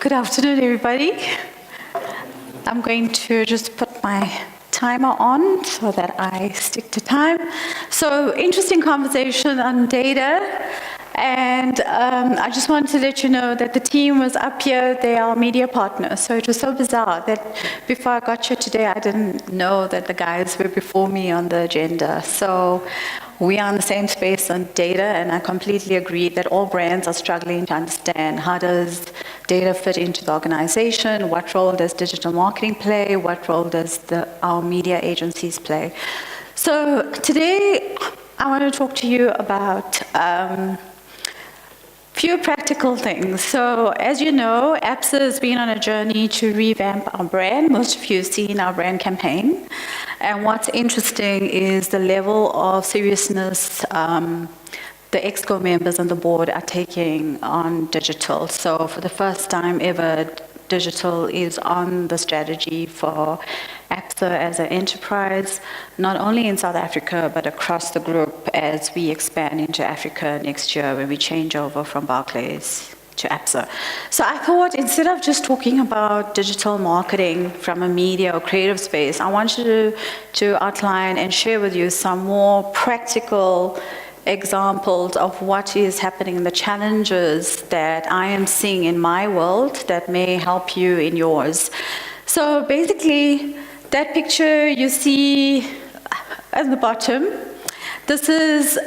Good afternoon, everybody. I'm going to just put my timer on so that I stick to time. So, interesting conversation on data. And I just wanted to let you know that the team was up here. They are media partners. So it was so bizarre that before I got here today, I didn't know that the guys were before me on the agenda. So we are in the same space on data, and I completely agree that all brands are struggling to understand how does data fit into the organization, what role does digital marketing play, what role does our media agencies play. So today, I want to talk to you about few practical things. So, as you know, ABSA has been on a journey to revamp our brand. Most of you have seen our brand campaign. And what's interesting is the level of seriousness the ExCo members on the board are taking on digital. So, for the first time ever, digital is on the strategy for ABSA as an enterprise, not only in South Africa, but across the group as we expand into Africa next year when we change over from Barclays to ABSA. So I thought instead of just talking about digital marketing from a media or creative space, I wanted to outline and share with you some more practical examples of what is happening and the challenges that I am seeing in my world that may help you in yours. So basically, that picture you see at the bottom, this is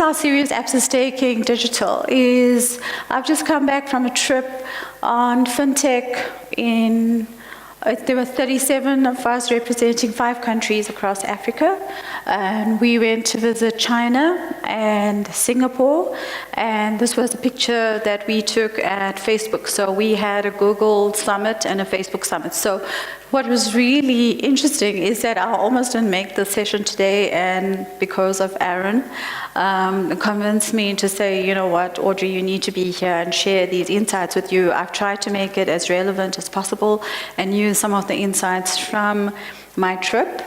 how serious ABSA is taking digital. I've just come back from a trip on FinTech there were 37 of us representing 5 countries across Africa, and we went to visit China and Singapore, and this was a picture that we took at Facebook. So we had a Google summit and a Facebook summit. So what was really interesting is that I almost didn't make the session today, and because of Aaron, convinced me to say, you know what, Audrey, you need to be here and share these insights with you. I've tried to make it as relevant as possible and use some of the insights from my trip.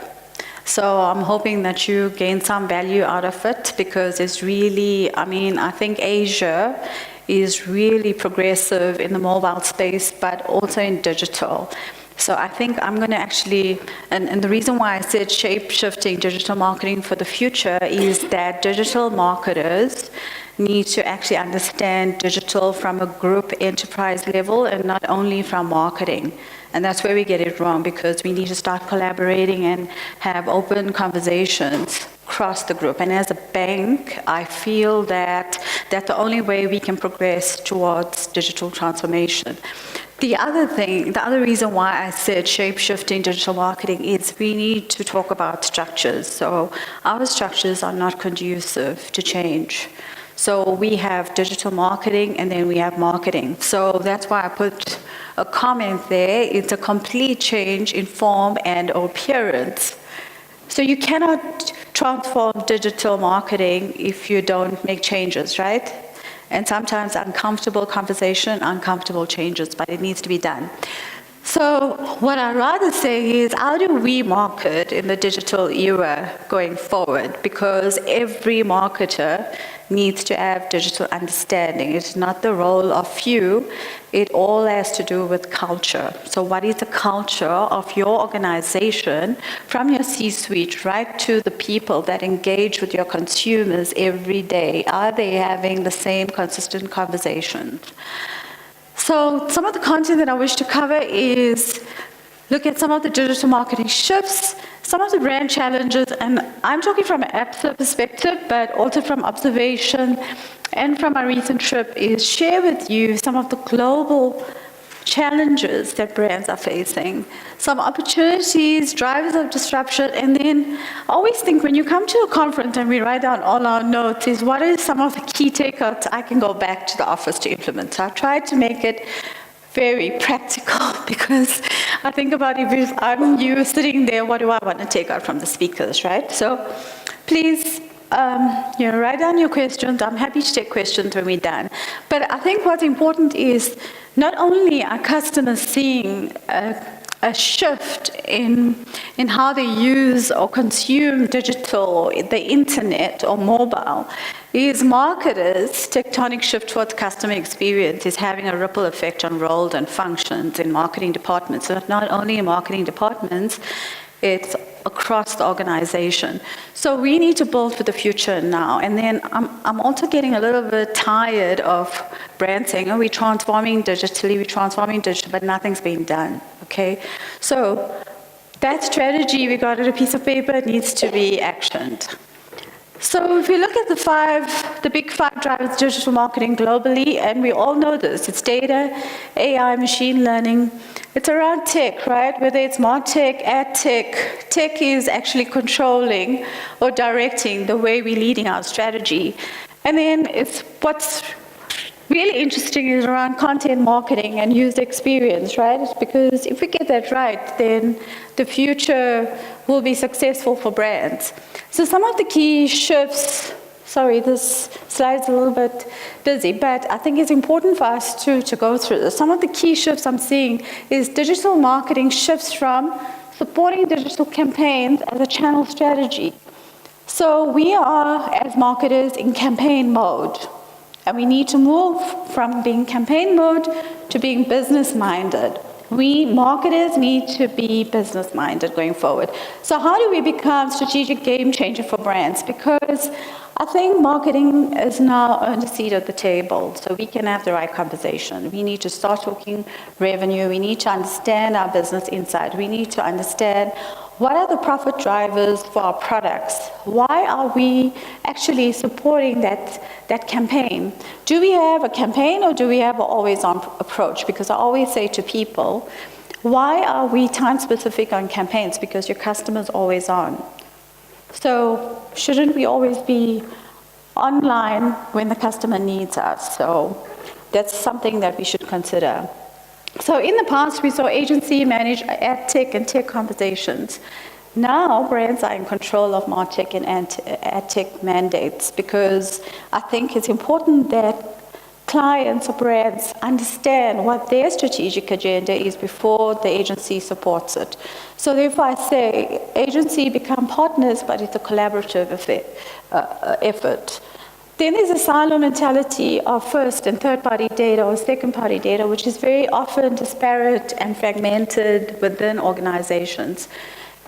So I'm hoping that you gain some value out of it, because it's really, I think Asia is really progressive in the mobile space, but also in digital. So I think I'm going to actually, and the reason why I said shape-shifting digital marketing for the future is that digital marketers need to actually understand digital from a group enterprise level and not only from marketing. And that's where we get it wrong, because we need to start collaborating and have open conversations across the group. And as a bank, I feel that that's the only way we can progress towards digital transformation. The other reason why I said shape-shifting digital marketing is we need to talk about structures. So our structures are not conducive to change. So we have digital marketing and then we have marketing. So that's why I put a comment there. It's a complete change in form and appearance. So you cannot transform digital marketing if you don't make changes, right? And sometimes uncomfortable conversation, uncomfortable changes, but it needs to be done. So what I'd rather say is, how do we market in the digital era going forward? Because every marketer needs to have digital understanding. It's not the role of few. It all has to do with culture. So what is the culture of your organization, from your C-suite right to the people that engage with your consumers every day? Are they having the same consistent conversations? So some of the content that I wish to cover is look at some of the digital marketing shifts, some of the brand challenges, and I'm talking from an ABSA perspective, but also from observation and from our recent trip, is share with you some of the global challenges that brands are facing, some opportunities, drivers of disruption, and then I always think when you come to a conference and we write down all our notes is what is some of the key takeouts I can go back to the office to implement. So I've tried to make it very practical, because I think about if I'm you sitting there, what do I want to take out from the speakers, right? So please, write down your questions. I'm happy to take questions when we're done. But I think what's important is not only are customers seeing a shift in how they use or consume digital, the internet or mobile, is marketers' tectonic shift towards customer experience is having a ripple effect on roles and functions in marketing departments. So not only in marketing departments, it's across the organization. So we need to build for the future now. And then I'm also getting a little bit tired of brands saying, oh, we're transforming digitally, but nothing's being done, okay? So that strategy we got on a piece of paper needs to be actioned. So if you look at the big five drivers of digital marketing globally, and we all know this, it's data, AI, machine learning, it's around tech, right? Whether it's MarTech, AdTech, tech is actually controlling or directing the way we're leading our strategy. And then what's really interesting is around content marketing and user experience, right? Because if we get that right, then the future will be successful for brands. So some of the key shifts, sorry, this slide's a little bit busy, but I think it's important for us to go through this. Some of the key shifts I'm seeing is digital marketing shifts from supporting digital campaigns as a channel strategy. So we are, as marketers, in campaign mode. And we need to move from being campaign mode to being business-minded. We marketers need to be business-minded going forward. So how do we become strategic game changer for brands? Because I think marketing is now on a seat at the table, so we can have the right conversation. We need to start talking revenue. We need to understand our business inside. We need to understand what are the profit drivers for our products? Why are we actually supporting that campaign? Do we have a campaign or do we have an always-on approach? Because I always say to people, why are we time-specific on campaigns? Because your customer's always on. So shouldn't we always be online when the customer needs us? So that's something that we should consider. So in the past, we saw agency manage ad tech and tech conversations. Now, brands are in control of MarTech and ad tech mandates because I think it's important that clients or brands understand what their strategic agenda is before the agency supports it. So therefore I say agency become partners, but it's a collaborative effort. Then there's a silo mentality of first and third-party data or second-party data, which is very often disparate and fragmented within organizations.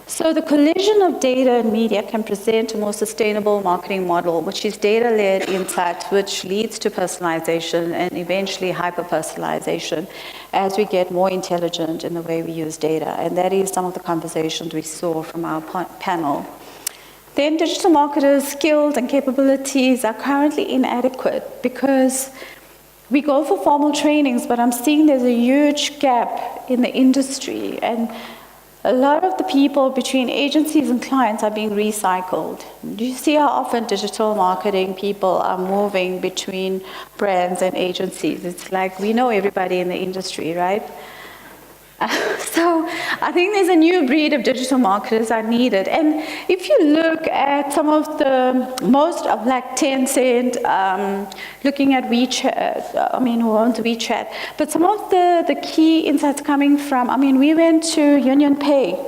So the collision of data and media can present a more sustainable marketing model, which is data-led insights, which leads to personalization and eventually hyper-personalization as we get more intelligent in the way we use data. And that is some of the conversations we saw from our panel. Then digital marketers' skills and capabilities are currently inadequate because we go for formal trainings, but I'm seeing there's a huge gap in the industry. And a lot of the people between agencies and clients are being recycled. Do you see how often digital marketing people are moving between brands and agencies? It's like we know everybody in the industry, right? So I think there's a new breed of digital marketers are needed. And if you look at some of most of like Tencent, looking at WeChat, who owns WeChat, but some of the key insights coming from, we went to Union Pay.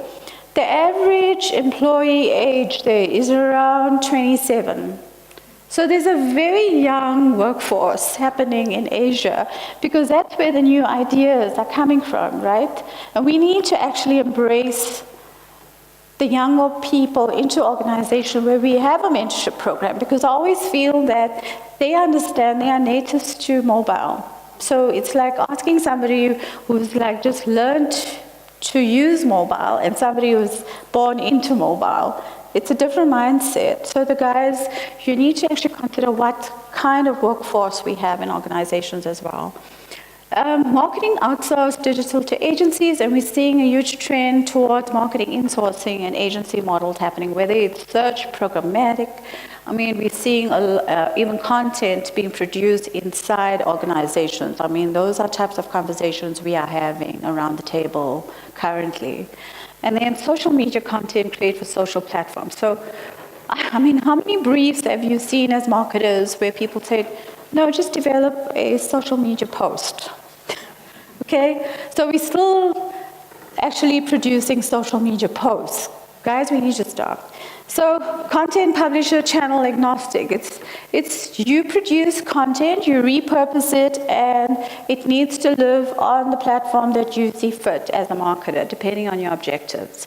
The average employee age there is around 27. So there's a very young workforce happening in Asia because that's where the new ideas are coming from, right? And we need to actually embrace the younger people into organization where we have a mentorship program because I always feel that they understand they are natives to mobile. So it's like asking somebody who's like just learned to use mobile and somebody who's born into mobile. It's a different mindset. So the guys, you need to actually consider what kind of workforce we have in organizations as well. Marketing outsourced digital to agencies, and we're seeing a huge trend towards marketing insourcing and agency models happening, whether it's search, programmatic. We're seeing even content being produced inside organizations. Those are types of conversations we are having around the table currently. And then social media content created for social platforms. So, how many briefs have you seen as marketers where people say, no, just develop a social media post? Okay? So we still actually producing social media posts. Guys, we need to stop. So content publisher channel agnostic. It's you produce content, you repurpose it, and it needs to live on the platform that you see fit as a marketer, depending on your objectives.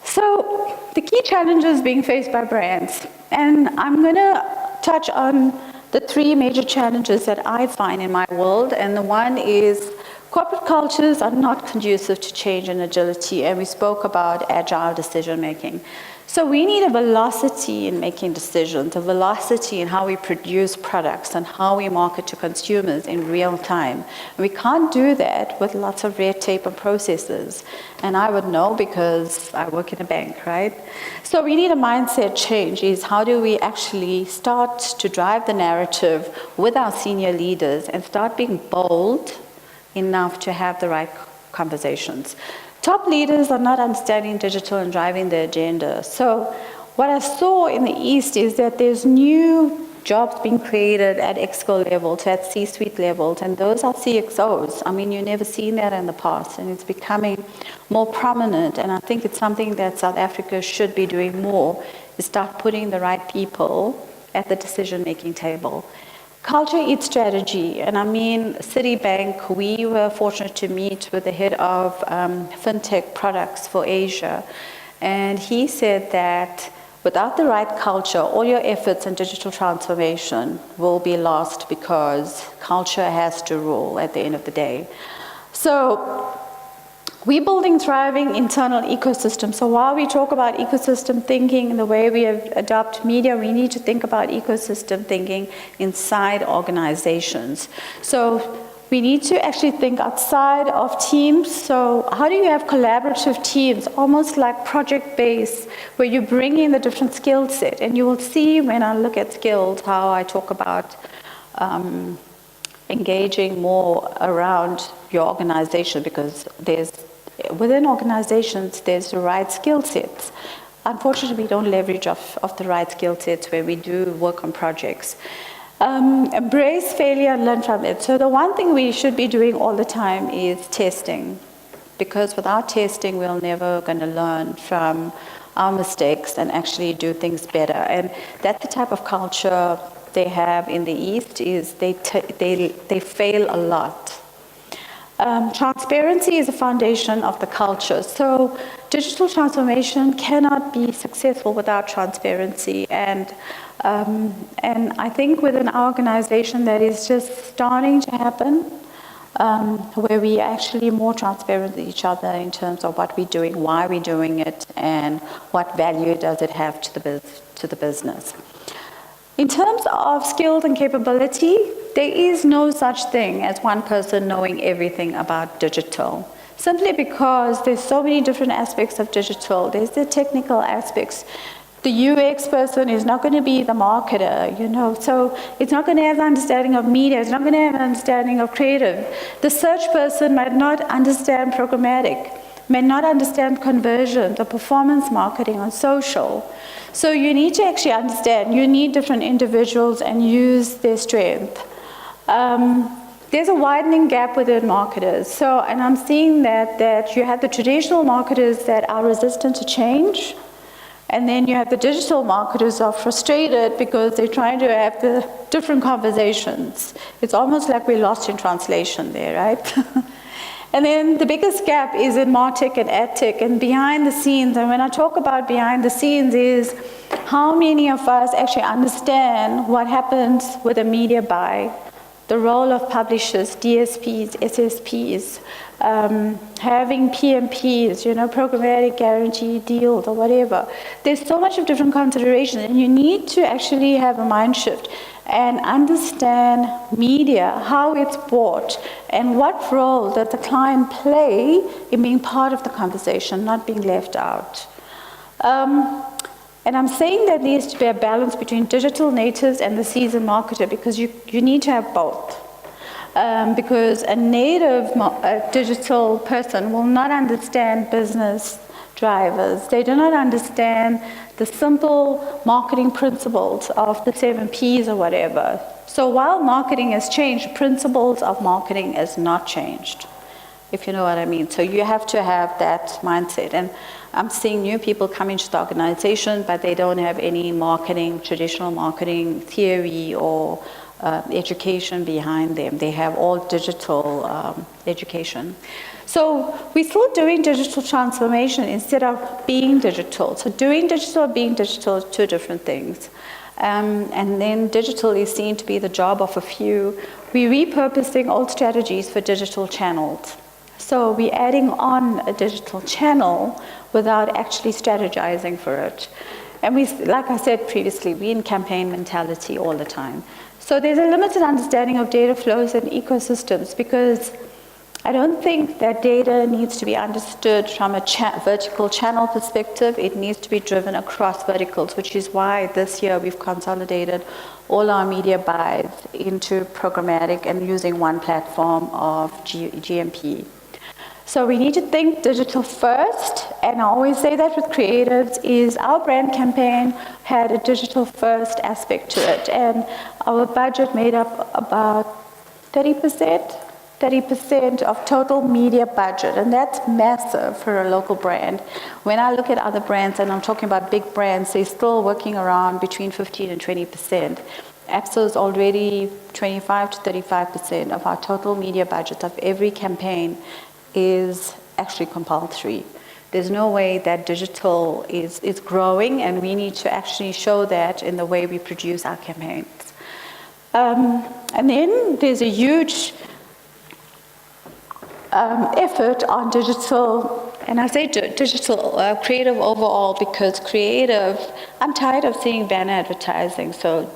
So the key challenges being faced by brands, and I'm going to touch on the three major challenges that I find in my world, and the one is corporate cultures are not conducive to change and agility, and we spoke about agile decision making. So we need a velocity in making decisions, a velocity in how we produce products and how we market to consumers in real time. And we can't do that with lots of red tape and processes. And I would know because I work in a bank, right? So we need a mindset change, is how do we actually start to drive the narrative with our senior leaders and start being bold enough to have the right conversations. Top leaders are not understanding digital and driving the agenda. So what I saw in the East is that there's new jobs being created at exco level, to at C-suite levels, and those are CXOs. I mean, you've never seen that in the past, and it's becoming more prominent, and I think it's something that South Africa should be doing more, is start putting the right people at the decision-making table. Culture eats strategy, and I mean, Citibank, we were fortunate to meet with the head of fintech products for Asia, and he said that without the right culture, all your efforts in digital transformation will be lost because culture has to rule at the end of the day. So we're building thriving internal ecosystems. So while we talk about ecosystem thinking, the way we adopt media, we need to think about ecosystem thinking inside organizations. So we need to actually think outside of teams. So how do you have collaborative teams, almost like project-based, where you bring in the different skill set? And you will see when I look at skills, how I talk about engaging more around your organization, because within organizations, there's the right skill sets. Unfortunately, we don't leverage off the right skill sets when we do work on projects. Embrace failure and learn from it. So the one thing we should be doing all the time is testing, because without testing, we're never going to learn from our mistakes and actually do things better. And that's the type of culture they have in the East, is they fail a lot. Transparency is a foundation of the culture. So digital transformation cannot be successful without transparency. And I think within our organization that is just starting to happen, where we are actually more transparent with each other in terms of what we're doing, why we're doing it, and what value does it have to the business. In terms of skills and capability, there is no such thing as one person knowing everything about digital, simply because there's so many different aspects of digital. There's the technical aspects. The UX person is not going to be the marketer, so it's not going to have an understanding of media, it's not going to have an understanding of creative. The search person might not understand programmatic, may not understand conversion, the performance marketing on social. So you need to actually understand, you need different individuals and use their strength. There's a widening gap within marketers. And I'm seeing that you have the traditional marketers that are resistant to change, and then you have the digital marketers who are frustrated because they're trying to have the different conversations. It's almost like we're lost in translation there, right? And then the biggest gap is in MarTech and AdTech and behind the scenes. And when I talk about behind the scenes is how many of us actually understand what happens with a media buy, the role of publishers, DSPs, SSPs, having PMPs, programmatic guarantee deals or whatever. There's so much of different considerations, and you need to actually have a mind shift and understand media, how it's bought, and what role does the client play in being part of the conversation, not being left out. And I'm saying that there needs to be a balance between digital natives and the seasoned marketer, because you need to have both. Because a native digital person will not understand business drivers. They do not understand the simple marketing principles of the 7 Ps or whatever. So while marketing has changed, principles of marketing has not changed. if you know what I mean. So you have to have that mindset. And I'm seeing new people come into the organization, but they don't have any marketing, traditional marketing theory or education behind them. They have all digital education. So we're still doing digital transformation instead of being digital. So doing digital, being digital are two different things. And then digital is seen to be the job of a few. We're repurposing old strategies for digital channels. So we're adding on a digital channel without actually strategizing for it. And we, like I said previously, we're in campaign mentality all the time. So there's a limited understanding of data flows and ecosystems, because I don't think that data needs to be understood from a vertical channel perspective. It needs to be driven across verticals, which is why this year we've consolidated all our media buys into programmatic and using one platform of GMP. So we need to think digital first, and I always say that with creatives, is our brand campaign had a digital first aspect to it, and our budget made up about 30% of total media budget, and that's massive for a local brand. When I look at other brands, and I'm talking about big brands, they're still working around between 15 and 20%. ABSA is already 25 to 35% of our total media budget of every campaign is actually compulsory. There's no way that digital is growing, and we need to actually show that in the way we produce our campaigns. And then there's a huge effort on digital, and I say digital creative overall, because creative, I'm tired of seeing banner advertising. So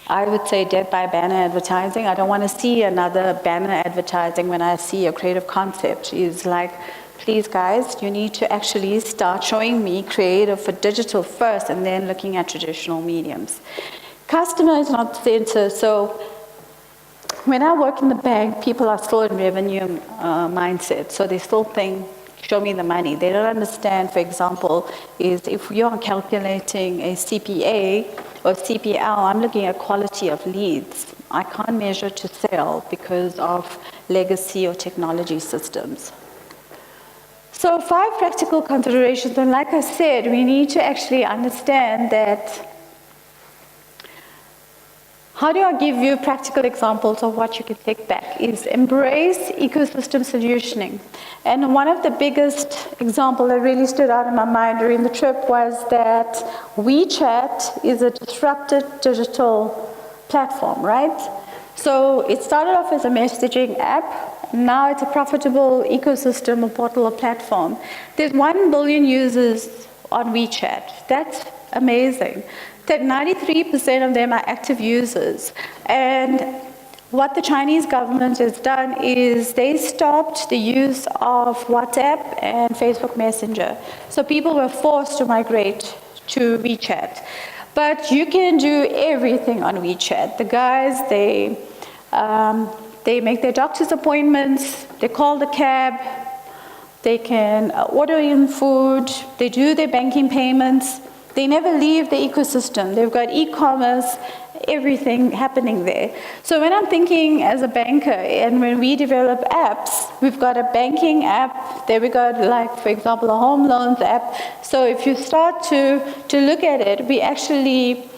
I would say dead by banner advertising. I don't want to see another banner advertising when I see a creative concept. It's like, please guys, you need to actually start showing me creative for digital first and then looking at traditional mediums. Customer is not the center. So when I work in the bank, people are still in revenue mindset. So they still think, show me the money. They don't understand, for example, is if you're calculating a CPA or CPL, I'm looking at quality of leads. I can't measure to sell because of legacy or technology systems. So 5 practical considerations, and like I said, we need to actually understand that. How do I give you practical examples of what you can take back? Is embrace ecosystem solutioning. And one of the biggest examples that really stood out in my mind during the trip was that WeChat is a disrupted digital platform, right? So it started off as a messaging app. Now it's a profitable ecosystem, a portal, a platform. There's 1 billion users on WeChat. That's amazing. That 93% of them are active users. And what the Chinese government has done is they stopped the use of WhatsApp and Facebook Messenger. So people were forced to migrate to WeChat. But you can do everything on WeChat. The guys, they make their doctor's appointments, they call the cab, they can order in food, they do their banking payments. They never leave the ecosystem. They've got e-commerce, everything happening there. So when I'm thinking as a banker, and when we develop apps, we've got a banking app, there we got, like, for example, a home loans app. So if you start to look at it, we actually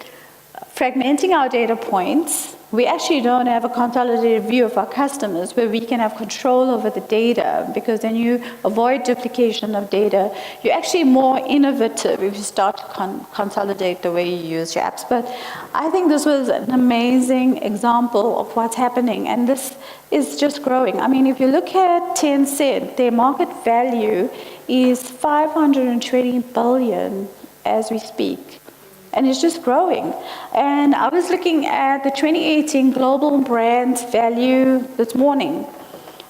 fragmenting our data points. We actually don't have a consolidated view of our customers where we can have control over the data, because then you avoid duplication of data. You're actually more innovative if you start to consolidate the way you use your apps. But I think this was an amazing example of what's happening, and this is just growing. I mean, if you look at Tencent, their market value is 520 billion as we speak. And it's just growing. And I was looking at the 2018 global brands value this morning.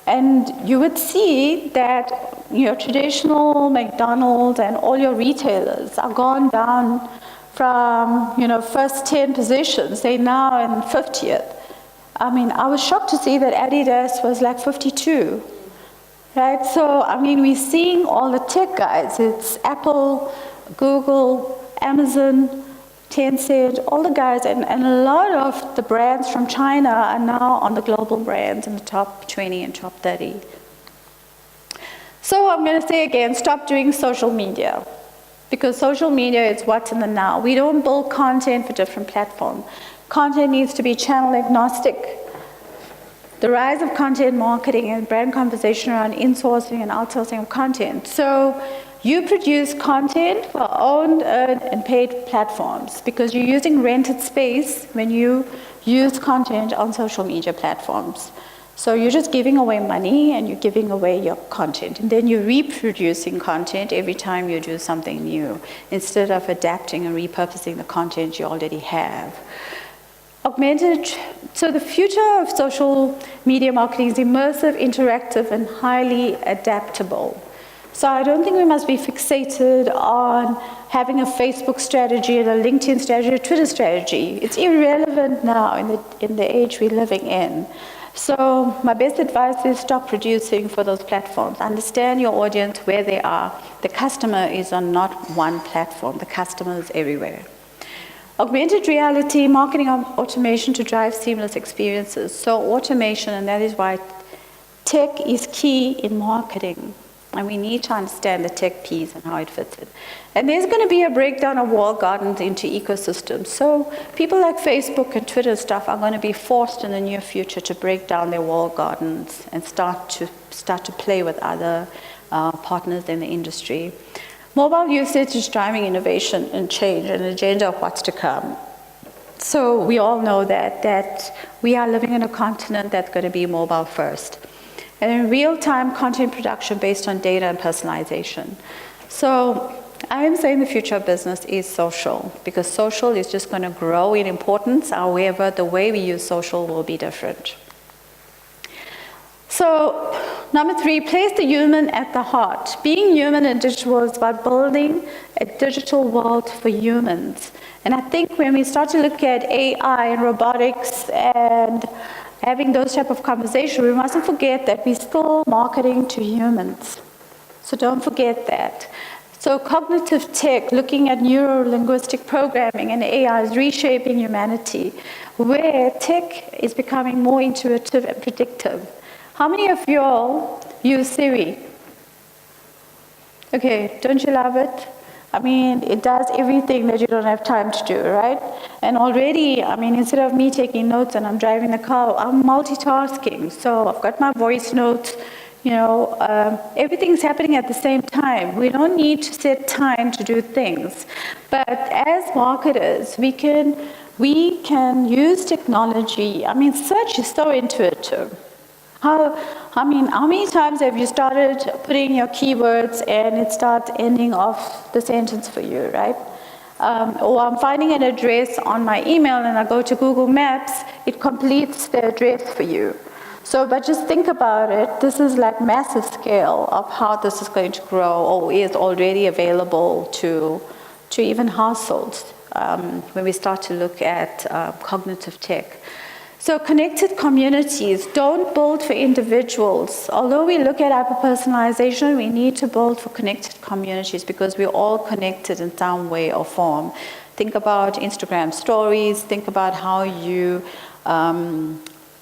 And you would see that your traditional McDonald's and all your retailers are gone down from, first 10 positions. They're now in 50th. I mean, I was shocked to see that Adidas was like 52. Right? So, I mean, we're seeing all the tech guys. It's Apple, Google, Amazon, Tencent, all the guys, and a lot of the brands from China are now on the global brands in the top 20 and top 30. So I'm going to say again, stop doing social media, because social media is what's in the now. We don't build content for different platforms. Content needs to be channel agnostic. The rise of content marketing and brand conversation around insourcing and outsourcing of content. So you produce content for owned, earned, and paid platforms because you're using rented space when you use content on social media platforms. So you're just giving away money and you're giving away your content. And then you're reproducing content every time you do something new, instead of adapting and repurposing the content you already have. So the future of social media marketing is immersive, interactive, and highly adaptable. So I don't think we must be fixated on having a Facebook strategy and a LinkedIn strategy, a Twitter strategy. It's irrelevant now in the age we're living in. So my best advice is stop producing for those platforms. Understand your audience, where they are. The customer is on not one platform. The customer is everywhere. Augmented reality, marketing automation to drive seamless experiences. So automation, and that is why tech is key in marketing. And we need to understand the tech piece and how it fits in. And there's going to be a breakdown of walled gardens into ecosystems. So people like Facebook and Twitter stuff are going to be forced in the near future to break down their walled gardens and start to play with other partners in the industry. Mobile usage is driving innovation and change, an agenda of what's to come. So we all know that we are living in a continent that's going to be mobile first. And in real-time content production based on data and personalization. So I am saying the future of business is social, because social is just going to grow in importance. However, the way we use social will be different. So, number 3, place the human at the heart. Being human in digital is about building a digital world for humans. And I think when we start to look at AI and robotics and having those type of conversations, we mustn't forget that we're still marketing to humans. So don't forget that. So cognitive tech, looking at neuro-linguistic programming and AI is reshaping humanity, where tech is becoming more intuitive and predictive. How many of y'all use Siri? Okay, don't you love it? I mean, it does everything that you don't have time to do, right? And already, I mean, instead of me taking notes and I'm driving the car, I'm multitasking. So I've got my voice notes, everything's happening at the same time. We don't need to set time to do things. But as marketers, we can use technology. I mean, search is so intuitive. How many times have you started putting your keywords and it starts ending off the sentence for you, right? Or I'm finding an address on my email and I go to Google Maps, it completes the address for you. So, but just think about it, this is like massive scale of how this is going to grow, or is already available to even households when we start to look at cognitive tech. So connected communities, don't build for individuals. Although we look at hyper-personalization, we need to build for connected communities because we're all connected in some way or form. Think about Instagram stories, think about how you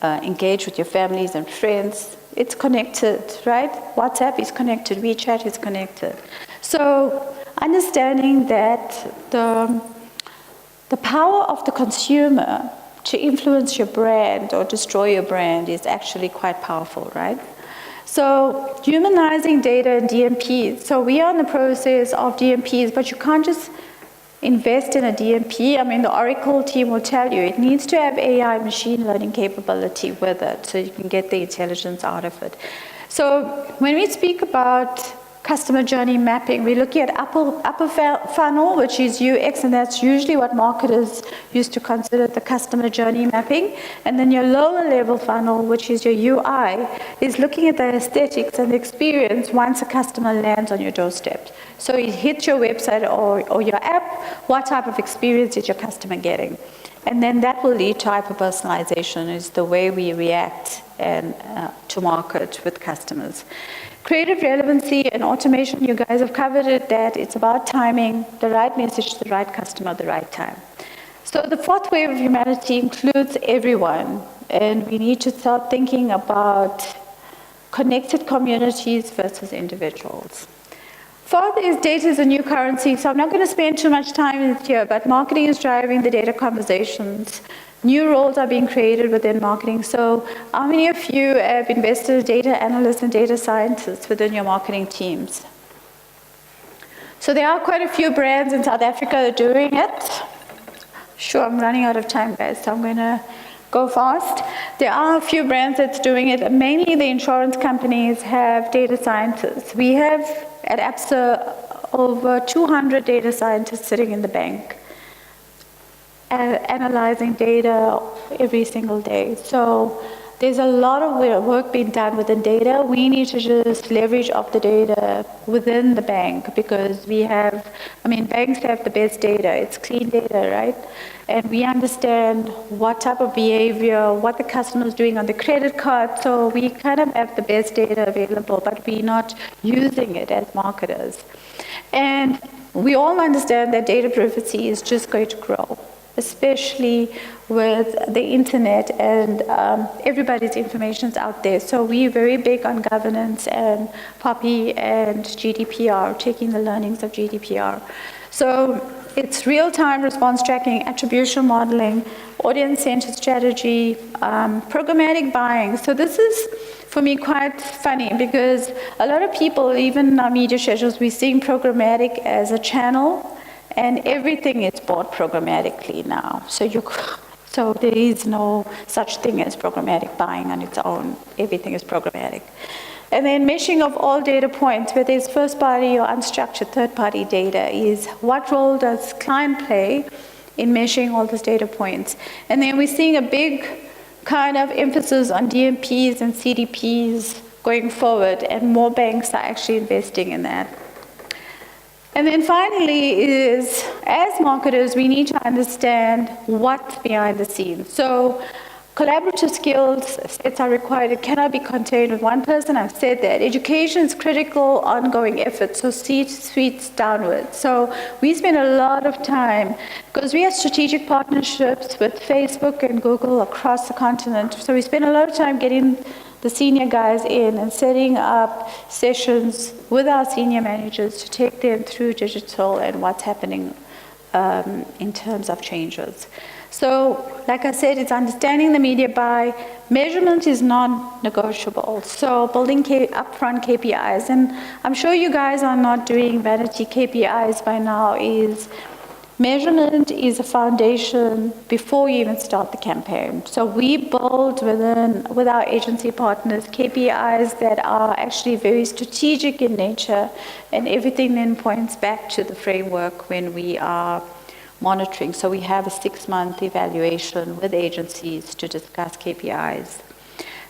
engage with your families and friends. It's connected, right? WhatsApp is connected, WeChat is connected. So understanding that the power of the consumer to influence your brand or destroy your brand is actually quite powerful, right? So humanizing data and DMPs. So we are in the process of DMPs, but you can't just invest in a DMP. I mean, the Oracle team will tell you it needs to have AI machine learning capability with it so you can get the intelligence out of it. So when we speak about customer journey mapping, we're looking at upper funnel, which is UX, and that's usually what marketers used to consider the customer journey mapping. And then your lower level funnel, which is your UI, is looking at the aesthetics and the experience once a customer lands on your doorstep. So it hits your website or your app, what type of experience is your customer getting? And then that will lead to hyper-personalization, is the way we react and to market with customers. Creative relevancy and automation, you guys have covered it, that it's about timing, the right message to the right customer at the right time. So the fourth wave of humanity includes everyone, and we need to start thinking about connected communities versus individuals. Fourth is data is a new currency, so I'm not going to spend too much time in it here, but marketing is driving the data conversations. New roles are being created within marketing. So how many of you have invested in data analysts and data scientists within your marketing teams? So there are quite a few brands in South Africa doing it. Sure, I'm running out of time, guys, so I'm going to go fast. There are a few brands that's doing it. Mainly the insurance companies have data scientists. We have at ABSA over 200 data scientists sitting in the bank, analyzing data every single day. So there's a lot of work being done within data. We need to just leverage off the data within the bank because we have, banks have the best data. It's clean data, right? And we understand what type of behavior, what the customer is doing on the credit card. So we kind of have the best data available, but we're not using it as marketers. And we all understand that data privacy is just going to grow, especially with the internet and everybody's information is out there. So we're very big on governance and POPI and GDPR, taking the learnings of GDPR. So it's real-time response tracking, attribution modeling, audience-centered strategy, programmatic buying. So this is, for me, quite funny because a lot of people, even in our media schedules, we're seeing programmatic as a channel, and everything is bought programmatically now. So there is no such thing as programmatic buying on its own. Everything is programmatic. And then meshing of all data points, whether it's first-party or unstructured third-party data, is what role does client play in meshing all those data points? And then we're seeing a big kind of emphasis on DMPs and CDPs going forward, and more banks are actually investing in that. And then finally is, as marketers, we need to understand what's behind the scenes. So collaborative skills sets are required. It cannot be contained with one person. I've said that. Education is critical, ongoing effort, so C-suites downwards. So we spend a lot of time, because we have strategic partnerships with Facebook and Google across the continent. So we spend a lot of time getting the senior guys in and setting up sessions with our senior managers to take them through digital and what's happening in terms of changes. So, like I said, it's understanding the media buy. Measurement is non-negotiable. So building upfront KPIs, and I'm sure you guys are not doing vanity KPIs by now, is measurement is a foundation before you even start the campaign. So we build with our agency partners KPIs that are actually very strategic in nature, and everything then points back to the framework when we are monitoring. So we have a 6-month evaluation with agencies to discuss KPIs.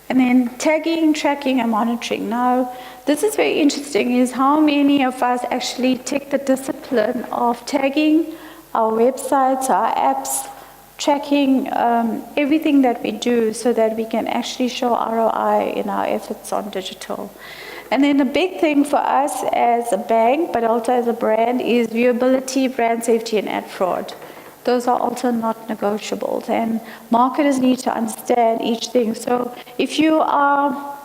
And then tagging, tracking, and monitoring. Now, this is very interesting, is how many of us actually take the discipline of tagging our websites, our apps, tracking everything that we do so that we can actually show ROI in our efforts on digital. And then the big thing for us as a bank, but also as a brand, is viewability, brand safety, and ad fraud. Those are also not negotiables, and marketers need to understand each thing. So if you are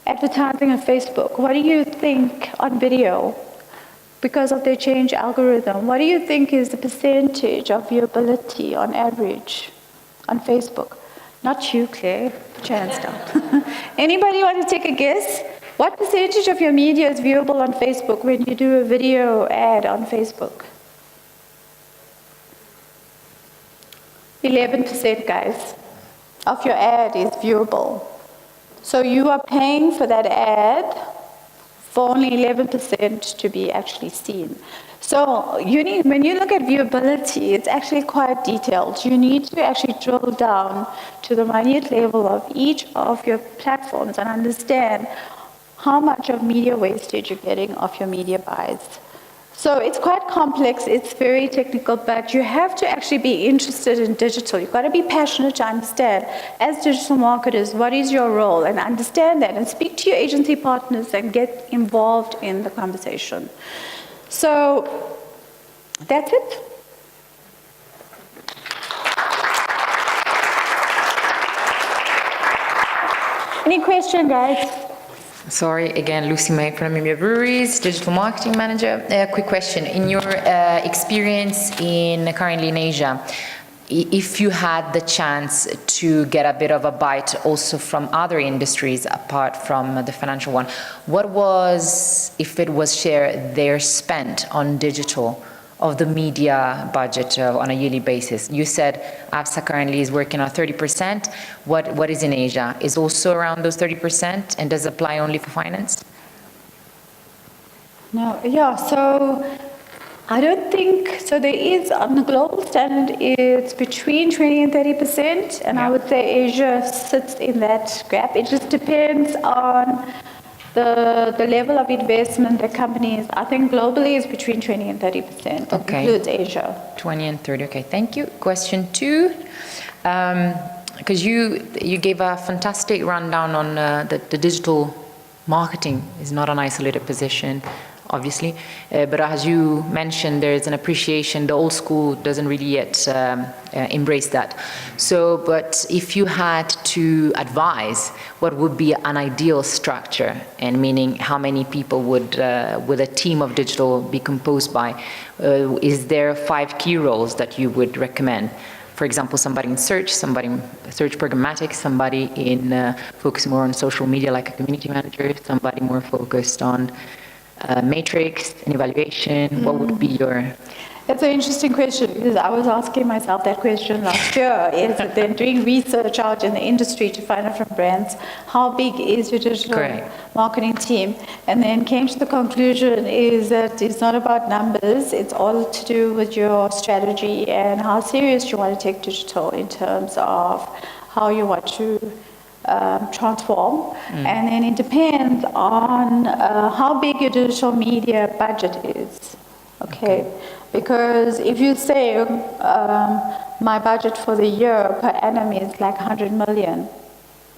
advertising on Facebook, what do you think on video? Because of their change algorithm, what do you think is the percentage of viewability on average on Facebook? Not you, Claire. Put your hands down. Anybody want to take a guess? What percentage of your media is viewable on Facebook when you do a video ad on Facebook? 11%, guys, of your ad is viewable. So you are paying for that ad for only 11% to be actually seen. So when you look at viewability, it's actually quite detailed. You need to actually drill down to the minute level of each of your platforms and understand how much of media wastage you're getting off your media buys. So it's quite complex, it's very technical, but you have to actually be interested in digital. You've got to be passionate to understand, as digital marketers, what is your role, and understand that, and speak to your agency partners and get involved in the conversation. So that's it. Any question, guys? Sorry, again, Lucy May from Namibia Breweries, Digital Marketing Manager. A quick question. In your experience currently in Asia, if you had the chance to get a bit of a bite also from other industries apart from the financial one, what was, if it was shared, their spend on digital of the media budget on a yearly basis? You said ABSA currently is working on 30%. What is in Asia? Is also around those 30%, and does it apply only for finance? No, yeah, so I don't think, so there is, on the global standard, it's between 20 and 30%, and I would say Asia sits in that gap. It just depends on the level of investment that companies, I think globally is between 20 and 30%. That includes Asia. 20 and 30, okay, thank you. Question 2, because you gave a fantastic rundown on the digital marketing is not an isolated position, obviously, but as you mentioned, there is an appreciation, the old school doesn't really yet embrace that. So, but if you had to advise, what would be an ideal structure, and meaning how many people would a team of digital be composed by? Is there 5 key roles that you would recommend? For example, somebody in search programmatic, somebody in focusing more on social media like a community manager, somebody more focused on matrix and evaluation. What would be your... That's an interesting question, because I was asking myself that question last year. Is then doing research out in the industry to find out from brands, how big is your digital marketing team? And then came to the conclusion is that it's not about numbers, it's all to do with your strategy and how serious you want to take digital in terms of how you want to transform. And then it depends on how big your digital media budget is. Okay. Because if you say my budget for the year per annum is like 100 million,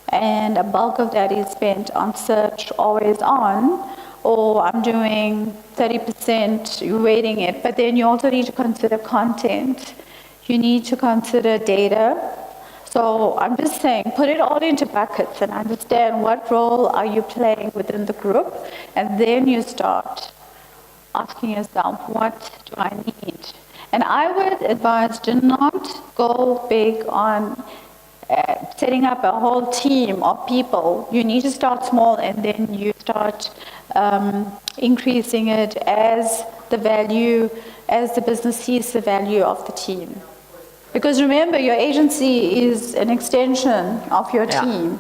and a bulk of that is spent on search always on, or I'm doing 30%, you're weighting it, but then you also need to consider content, you need to consider data. So I'm just saying, put it all into buckets and understand what role are you playing within the group, and then you start asking yourself, what do I need? And I would advise, do not go big on setting up a whole team of people. You need to start small, and then you start increasing it as the business sees the value of the team. Because remember, your agency is an extension of your team.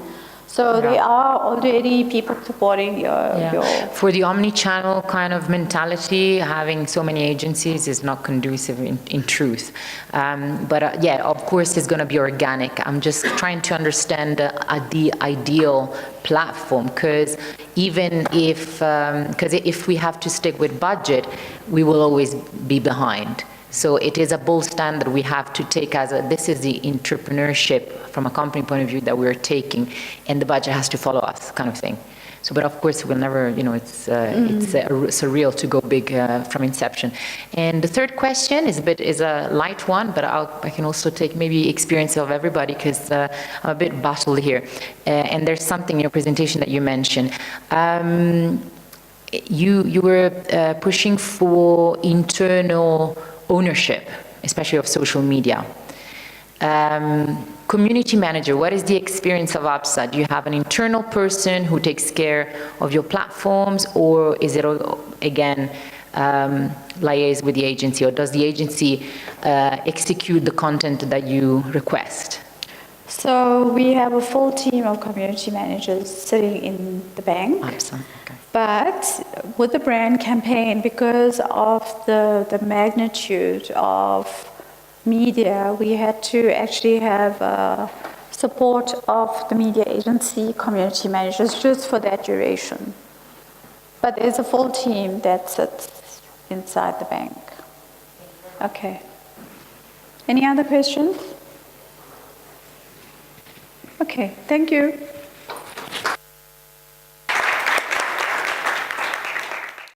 So there are already people supporting your... For the omni-channel kind of mentality, having so many agencies is not conducive in truth. But of course it's going to be organic. I'm just trying to understand the ideal platform, because even if we have to stick with budget, we will always be behind. So it is a bold stand that we have to take this is the entrepreneurship from a company point of view that we're taking, and the budget has to follow us, kind of thing. So, but of course we'll never, it's surreal to go big from inception. And the third question is a light one, but I can also take maybe experience of everybody, because I'm a bit baffled here. And there's something in your presentation that you mentioned. You were pushing for internal ownership, especially of social media. Community manager, what is the experience of ABSA? Do you have an internal person who takes care of your platforms, or is it again liaise with the agency, or does the agency execute the content that you request? So we have a full team of community managers sitting in the bank. ABSA, okay. But with the brand campaign, because of the magnitude of media, we had to actually have support of the media agency community managers just for that duration. But there's a full team that sits inside the bank. Okay. Any other questions? Okay, thank you.